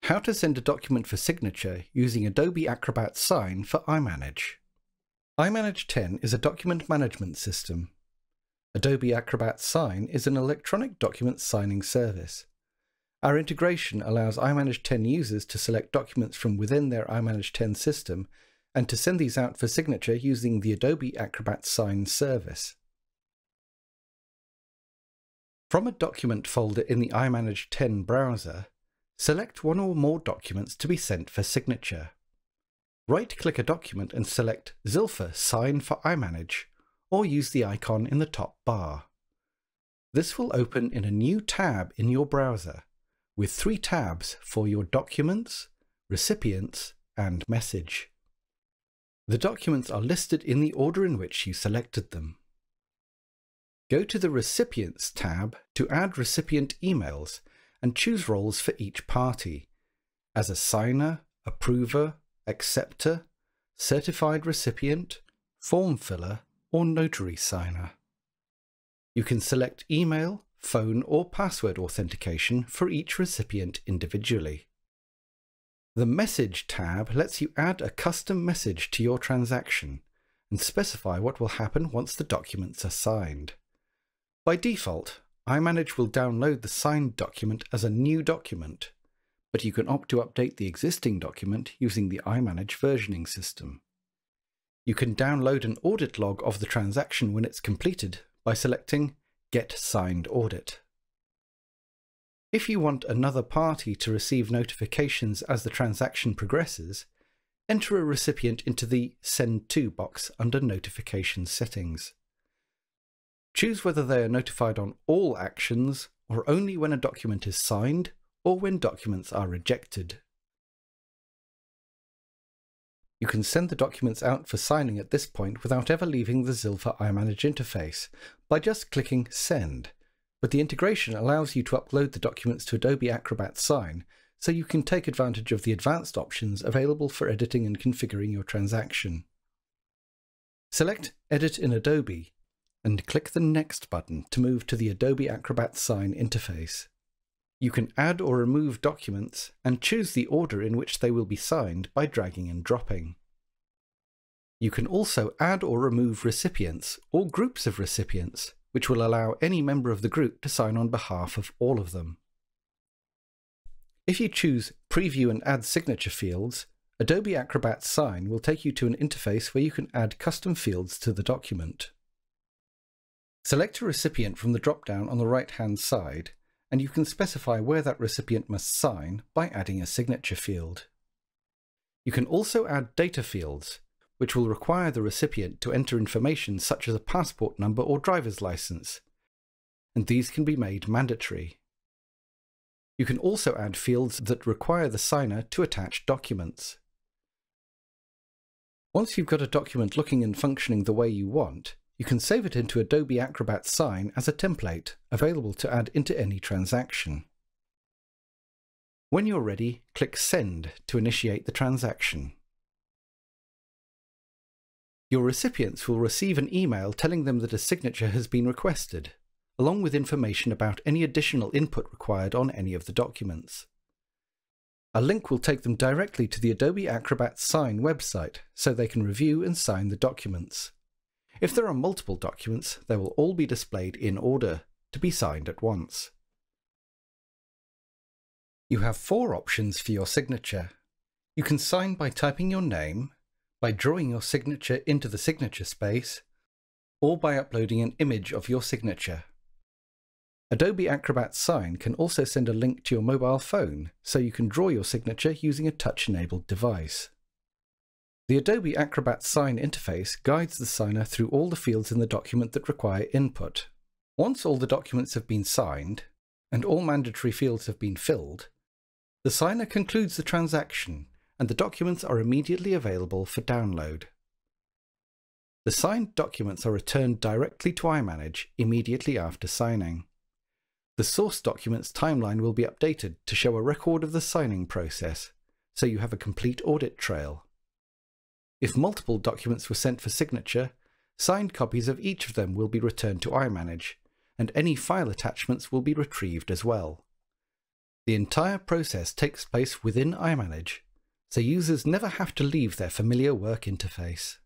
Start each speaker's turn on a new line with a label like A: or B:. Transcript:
A: How to send a document for signature using Adobe Acrobat Sign for iManage. iManage 10 is a document management system. Adobe Acrobat Sign is an electronic document signing service. Our integration allows iManage 10 users to select documents from within their iManage 10 system and to send these out for signature using the Adobe Acrobat Sign service. From a document folder in the iManage 10 browser, select one or more documents to be sent for signature. Right-click a document and select Zilpha Sign for iManage, or use the icon in the top bar. This will open in a new tab in your browser, with 3 tabs for your Documents, Recipients, and Message. The documents are listed in the order in which you selected them. Go to the Recipients tab to add recipient emails and choose roles for each party, as a signer, approver, acceptor, certified recipient, form filler, or notary signer. You can select email, phone, or password authentication for each recipient individually. The Message tab lets you add a custom message to your transaction and specify what will happen once the documents are signed. By default, iManage will download the signed document as a new document, but you can opt to update the existing document using the iManage versioning system. You can download an audit log of the transaction when it's completed by selecting Get Signed Audit. If you want another party to receive notifications as the transaction progresses, enter a recipient into the Send To box under Notification Settings. Choose whether they are notified on all actions or only when a document is signed or when documents are rejected. You can send the documents out for signing at this point without ever leaving the Zilpha iManage interface by just clicking Send, but the integration allows you to upload the documents to Adobe Acrobat Sign so you can take advantage of the advanced options available for editing and configuring your transaction. Select Edit in Adobe and click the Next button to move to the Adobe Acrobat Sign interface. You can add or remove documents and choose the order in which they will be signed by dragging and dropping. You can also add or remove recipients or groups of recipients, which will allow any member of the group to sign on behalf of all of them. If you choose Preview and Add Signature fields, Adobe Acrobat Sign will take you to an interface where you can add custom fields to the document. Select a recipient from the drop-down on the right-hand side, and you can specify where that recipient must sign by adding a signature field. You can also add data fields, which will require the recipient to enter information such as a passport number or driver's license, and these can be made mandatory. You can also add fields that require the signer to attach documents. Once you've got a document looking and functioning the way you want, you can save it into Adobe Acrobat Sign as a template, available to add into any transaction. When you're ready, click Send to initiate the transaction. Your recipients will receive an email telling them that a signature has been requested, along with information about any additional input required on any of the documents. A link will take them directly to the Adobe Acrobat Sign website so they can review and sign the documents. If there are multiple documents, they will all be displayed in order, to be signed at once. You have 4 options for your signature. You can sign by typing your name, by drawing your signature into the signature space, or by uploading an image of your signature. Adobe Acrobat Sign can also send a link to your mobile phone, so you can draw your signature using a touch-enabled device. The Adobe Acrobat Sign interface guides the signer through all the fields in the document that require input. Once all the documents have been signed, and all mandatory fields have been filled, the signer concludes the transaction, and the documents are immediately available for download. The signed documents are returned directly to iManage immediately after signing. The source document's timeline will be updated to show a record of the signing process, so you have a complete audit trail. If multiple documents were sent for signature, signed copies of each of them will be returned to iManage, and any file attachments will be retrieved as well. The entire process takes place within iManage, so users never have to leave their familiar work interface.